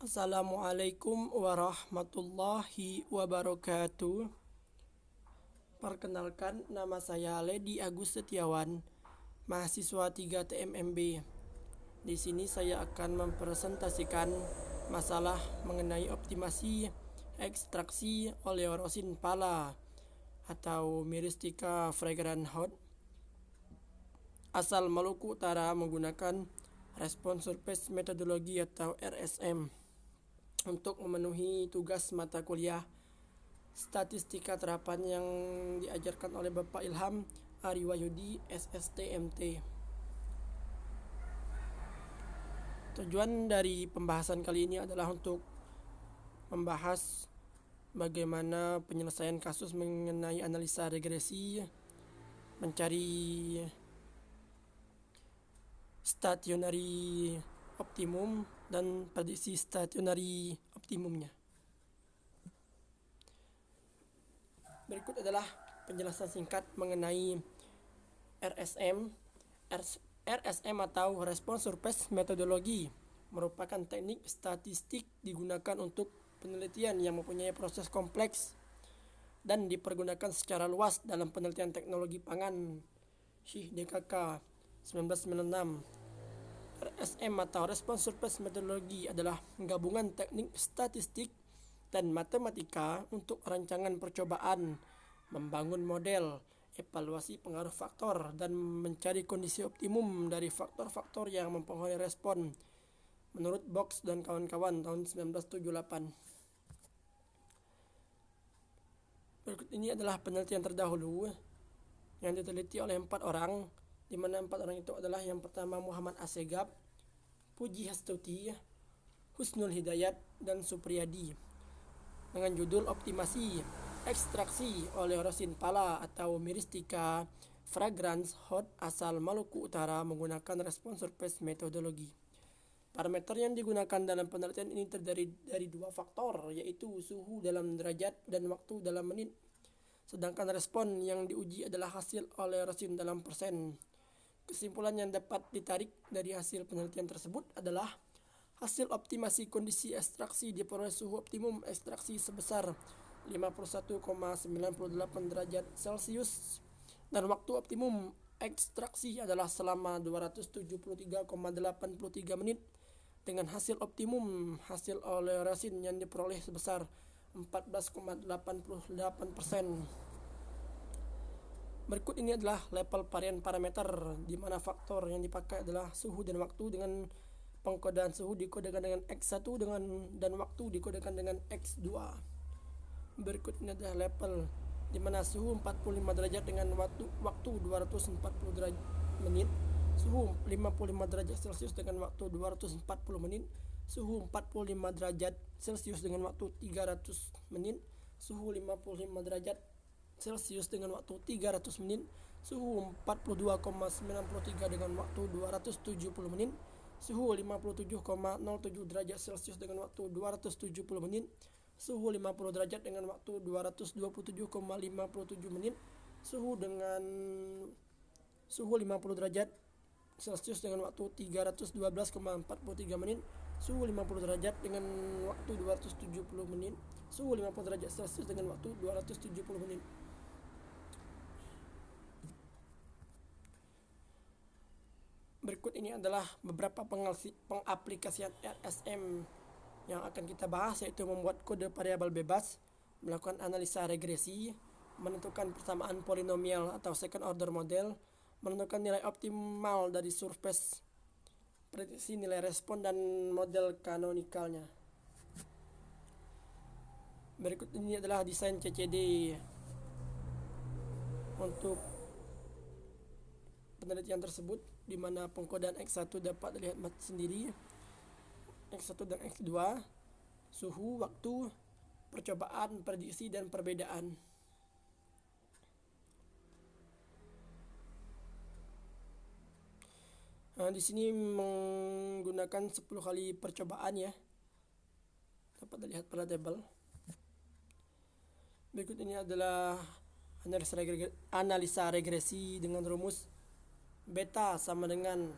Assalamualaikum warahmatullahi wabarakatuh. Perkenalkan, nama saya Ledi Agus Setiawan, mahasiswa 3 TMMB. Di sini saya akan mempresentasikan masalah mengenai optimasi ekstraksi oleoresin pala atau Myristica fragrans asal Maluku Utara menggunakan Response Surface Methodology atau RSM untuk memenuhi tugas mata kuliah statistika terapan yang diajarkan oleh Bapak Ilham Ariwayudi SSTMT. Tujuan dari pembahasan kali ini adalah untuk membahas bagaimana penyelesaian kasus mengenai analisa regresi, mencari stationary optimum dan prediksi stationary optimumnya. Berikut adalah penjelasan singkat mengenai RSM. RSM atau Response Surface Methodology merupakan teknik statistik digunakan untuk penelitian yang mempunyai proses kompleks dan dipergunakan secara luas dalam penelitian teknologi pangan. Syih DKK 1996. RSM atau Response Surface Methodology adalah gabungan teknik statistik dan matematika untuk rancangan percobaan, membangun model, evaluasi pengaruh faktor, dan mencari kondisi optimum dari faktor-faktor yang mempengaruhi respon, menurut Box dan kawan-kawan tahun 1978. Berikut ini adalah penelitian terdahulu yang diteliti oleh 4 orang, di mana 4 orang itu adalah yang pertama Muhammad Assegaf, Puji Hastuti, Husnul Hidayat, dan Supriyadi, dengan judul optimasi ekstraksi oleoresin pala atau Myristica fragrans asal Maluku Utara menggunakan Response Surface Methodology. Parameter yang digunakan dalam penelitian ini terdiri dari 2 faktor, yaitu suhu dalam derajat dan waktu dalam menit. Sedangkan respon yang diuji adalah hasil oleoresin dalam persen. Kesimpulan yang dapat ditarik dari hasil penelitian tersebut adalah hasil optimasi kondisi ekstraksi diperoleh suhu optimum ekstraksi sebesar 51,98 derajat Celcius dan waktu optimum ekstraksi adalah selama 273,83 menit dengan hasil optimum hasil oleoresin yang diperoleh sebesar 14,88%. Berikut ini adalah level varian parameter, di mana faktor yang dipakai adalah suhu dan waktu dengan pengkodaan suhu dikodekan dengan X1 dan waktu dikodekan dengan X2. Berikut ini adalah level, di mana suhu 45 derajat dengan waktu 240 derajat menit, suhu 55 derajat Celcius dengan waktu 240 menit, suhu 45 derajat Celcius dengan waktu 300 menit, suhu 55 derajat Celcius dengan waktu 300 menit, suhu 42,93 dengan waktu 270 menit, suhu 57,07 derajat Celcius dengan waktu 270 menit, suhu 50 derajat dengan waktu 227,57 menit, suhu 50 derajat Celcius dengan waktu 312,43 menit, suhu 50 derajat dengan waktu 270 menit, suhu 50 derajat Celcius dengan waktu 270 menit. Berikut ini adalah beberapa pengaplikasian RSM yang akan kita bahas, yaitu membuat kode variabel bebas, melakukan analisa regresi, menentukan persamaan polinomial atau second order model, menentukan nilai optimal dari surface, prediksi nilai respon, dan model kanonikalnya. Berikut ini adalah desain CCD untuk penelitian tersebut, di mana pengkodaan X1 dapat dilihat sendiri, X1 dan X2, suhu, waktu, percobaan, prediksi, dan perbedaan. Di sini menggunakan 10 kali percobaan ya, dapat dilihat pada tabel. Berikut ini adalah analisa regresi dengan rumus beta sama dengan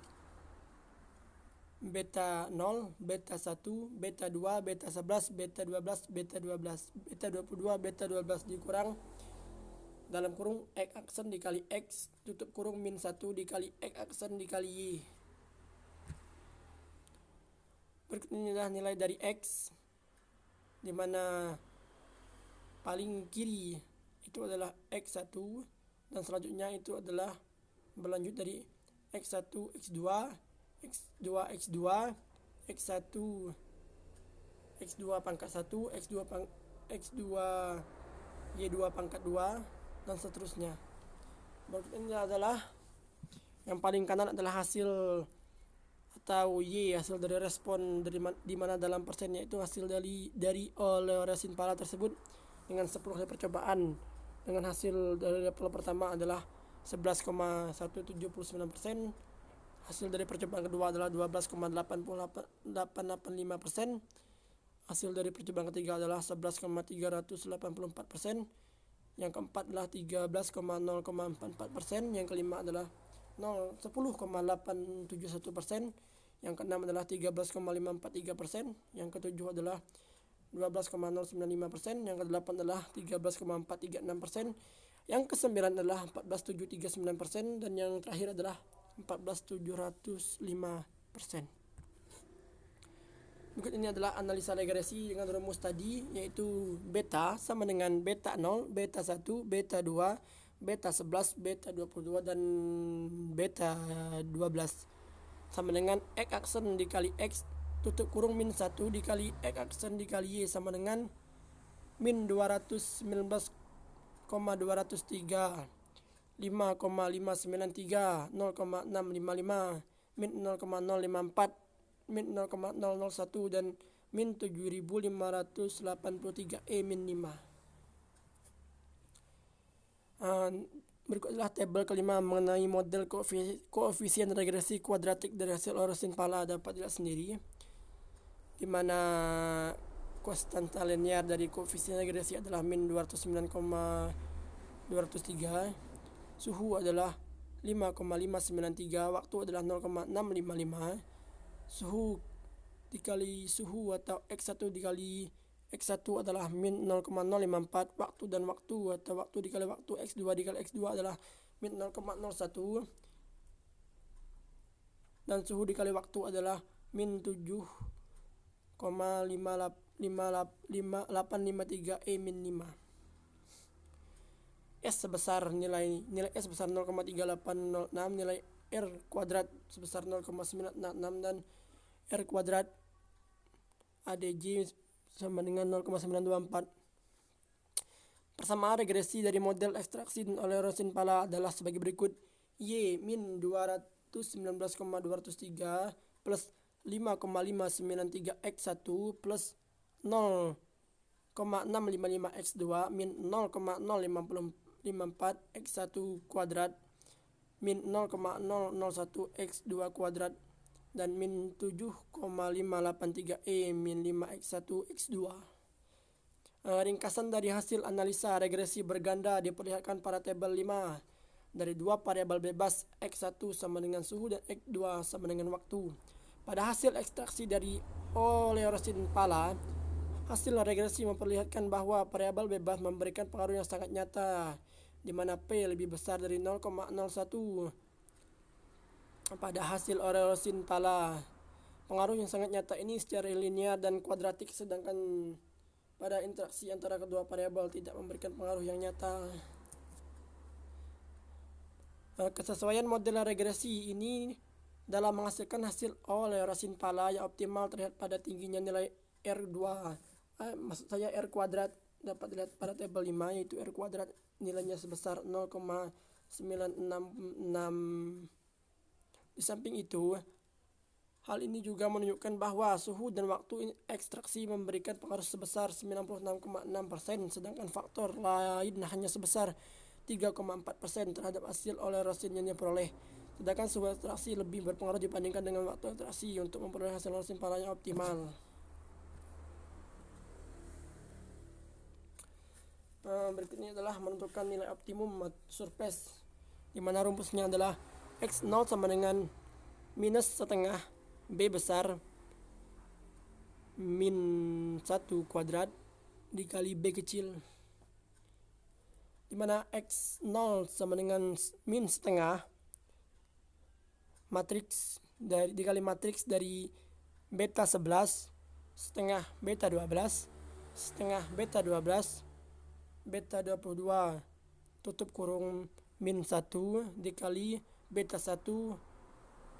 beta 0, beta 1, beta 2, beta 11, beta 12, beta 12, beta 22, beta 12 dikurang dalam kurung X aksen dikali X tutup kurung min 1 dikali X aksen dikali Y. Berikut ini adalah nilai dari X, di mana paling kiri itu adalah X1 dan selanjutnya itu adalah berlanjut dari X1, X2, X2, X2, X1, X2 pangkat 1, X2 Y2 pangkat 2 dan seterusnya. Berikut ini adalah yang paling kanan adalah hasil atau Y, hasil dari respon di mana dalam persennya itu hasil dari oleoresin pala tersebut dengan 10 kali percobaan, dengan hasil dari level pertama adalah 11,179%, hasil dari percobaan kedua adalah 12,885%, hasil dari percobaan ketiga adalah 11,384%, yang keempat adalah 13,044%, yang kelima adalah 10,871%, yang keenam adalah 13,543%, yang ketujuh adalah 12,095%, yang kedelapan adalah 13,436%, yang kesembilan adalah 14,739%, dan yang terakhir adalah 14,705%. Berikut ini adalah analisa regresi dengan rumus tadi, yaitu beta sama dengan beta 0, beta 1, beta 2, beta 11, beta 22, dan beta 12 sama dengan X aksen dikali X tutup kurung min 1 dikali X aksen dikali Y sama dengan min 219,203, 5,593, 0,655, min 0,054, min 0,001, dan min 7583 min 5. Berikut adalah tabel kelima mengenai model koefisien regresi kuadratik dari hasil oleoresin pala. Dapat dilihat sendiri, di mana konstanta linear dari koefisien regresi adalah min 209,203, suhu adalah 5,593, waktu adalah 0,655, suhu dikali suhu atau X1 dikali X1 adalah min 0,054, waktu dan waktu atau waktu dikali waktu X2 dikali X2 adalah min 0,01, dan suhu dikali waktu adalah min 7,853 min 5. S sebesar nilai S sebesar 0,3806, nilai R kuadrat sebesar 0,966, dan R kuadrat ADJ sama dengan 0,924. Persamaan regresi dari model ekstraksi dan oleoresin pala adalah sebagai berikut. Y min 219,203 plus 5,593 X1 plus 0,655 X2 min 0,054 X1 kuadrat min 0,001 X2 kuadrat dan min 7,583 min 5 X1 X2. Ringkasan dari hasil analisa regresi berganda diperlihatkan pada tabel 5. Dari dua variabel bebas X1 sama dengan suhu dan X2 sama dengan waktu. Pada hasil ekstraksi dari oleoresin pala, hasil regresi memperlihatkan bahwa variabel bebas memberikan pengaruh yang sangat nyata, di mana P lebih besar dari 0,01 pada hasil oleoresin pala. Pengaruh yang sangat nyata ini secara linear dan kuadratik, sedangkan pada interaksi antara kedua variabel tidak memberikan pengaruh yang nyata. Kesesuaian model regresi ini dalam menghasilkan hasil oleoresin pala yang optimal terlihat pada tingginya nilai R2. Maksud saya R kuadrat dapat dilihat pada tabel 5, yaitu R kuadrat nilainya sebesar 0,966. Di samping itu, hal ini juga menunjukkan bahwa suhu dan waktu ekstraksi memberikan pengaruh sebesar 96,6%, sedangkan faktor lain hanya sebesar 3,4% terhadap hasil oleoresin yang diperoleh. Sedangkan suhu ekstraksi lebih berpengaruh dibandingkan dengan waktu ekstraksi untuk memperoleh hasil oleoresin pala yang optimal. Berikut ini adalah menentukan nilai optimum surface, di mana rumusnya adalah X0 sama dengan minus setengah B besar min 1 kuadrat dikali B kecil, dimana X0 sama dengan min setengah matriks dikali matriks dari beta 11 setengah beta 12 setengah beta 12 beta 22 tutup kurung min 1 dikali beta 1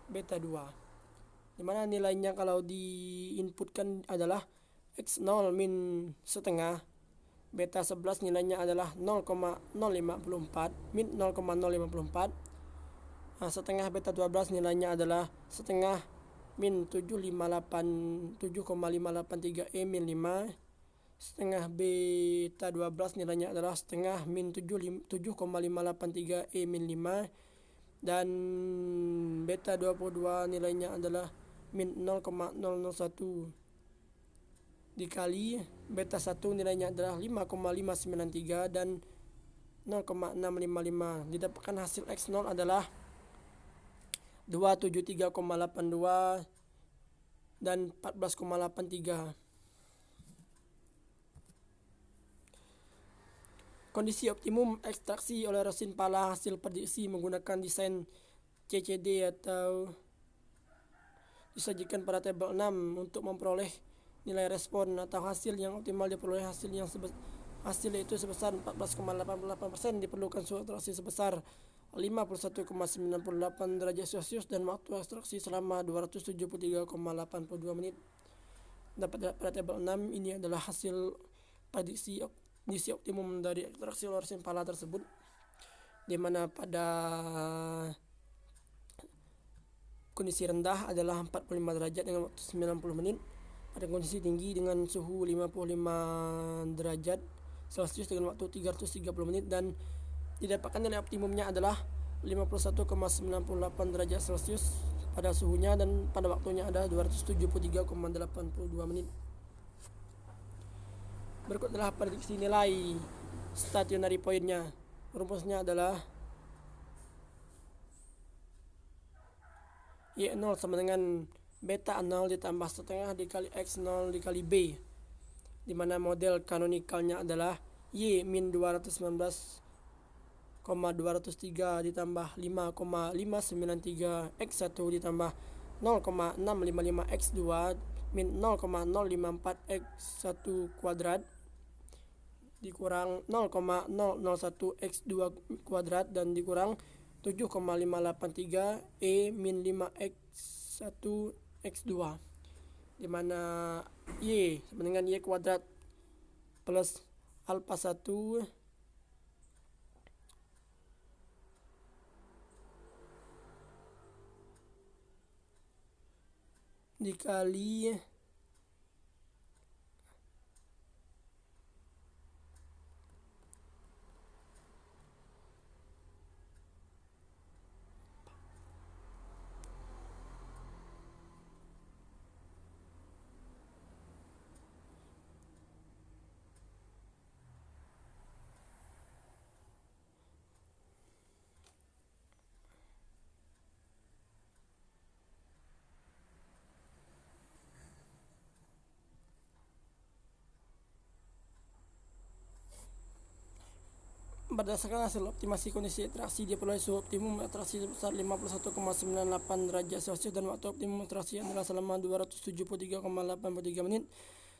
beta 2, dimana nilainya kalau diinputkan adalah X0 min setengah beta 11 nilainya adalah 0,054 min 0,054, setengah beta 12 nilainya adalah setengah min 7,583 E min 5, setengah beta 12 nilainya adalah setengah min 7,583 E min 5, dan beta 22 nilainya adalah min 0,001 dikali beta 1 nilainya adalah 5,593 dan 0,655. Didapatkan hasil X0 adalah 273,82 dan 14,83. Kondisi optimum ekstraksi oleh Rosin pala hasil prediksi menggunakan desain CCD atau disajikan pada tabel 6 untuk memperoleh nilai respon atau hasil yang optimal diperoleh hasil yaitu sebesar 14,88%, diperlukan suhu ekstraksi sebesar 51,98 derajat Celcius dan waktu ekstraksi selama 273,82 menit. Dapat pada tabel 6 ini adalah hasil prediksi kondisi optimum dari ekstraksi Rosin pala tersebut, di mana pada kondisi rendah adalah 45 derajat dengan waktu 90 menit, pada kondisi tinggi dengan suhu 55 derajat Celcius dengan waktu 330 menit, dan didapatkan nilai optimumnya adalah 51,98 derajat Celcius pada suhunya dan pada waktunya ada 273,82 menit. Berikut adalah prediksi nilai stationary point-nya. Rumusnya adalah Y0 sama dengan beta 0 ditambah setengah dikali X0 dikali B, dimana model kanonikalnya adalah Y min 219,203 ditambah 5,593 X1 ditambah 0,655 X2 min 0,054 X1 kuadrat dikurang 0,001 X2 kuadrat dan dikurang 7,583 E min 5 X1 X2, dimana Y sama dengan Y kuadrat plus alpha 1 dikali berdasarkan hasil optimasi kondisi interaksi diperoleh suhu optimum interaksi sebesar 51,98 derajat Celcius dan waktu optimum interaksi adalah selama 273,83 menit,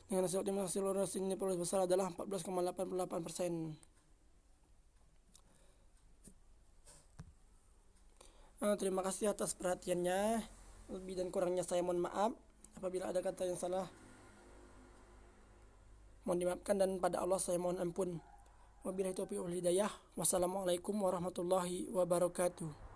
dengan hasil optimasi Rosin yang diperoleh besar adalah 14,88%. Terima kasih atas perhatiannya. Lebih dan kurangnya saya mohon maaf. Apabila ada kata yang salah mohon dimaafkan, dan pada Allah saya mohon ampun. Wabillahi taufiq wal hidayah. Wassalamualaikum warahmatullahi wabarakatuh.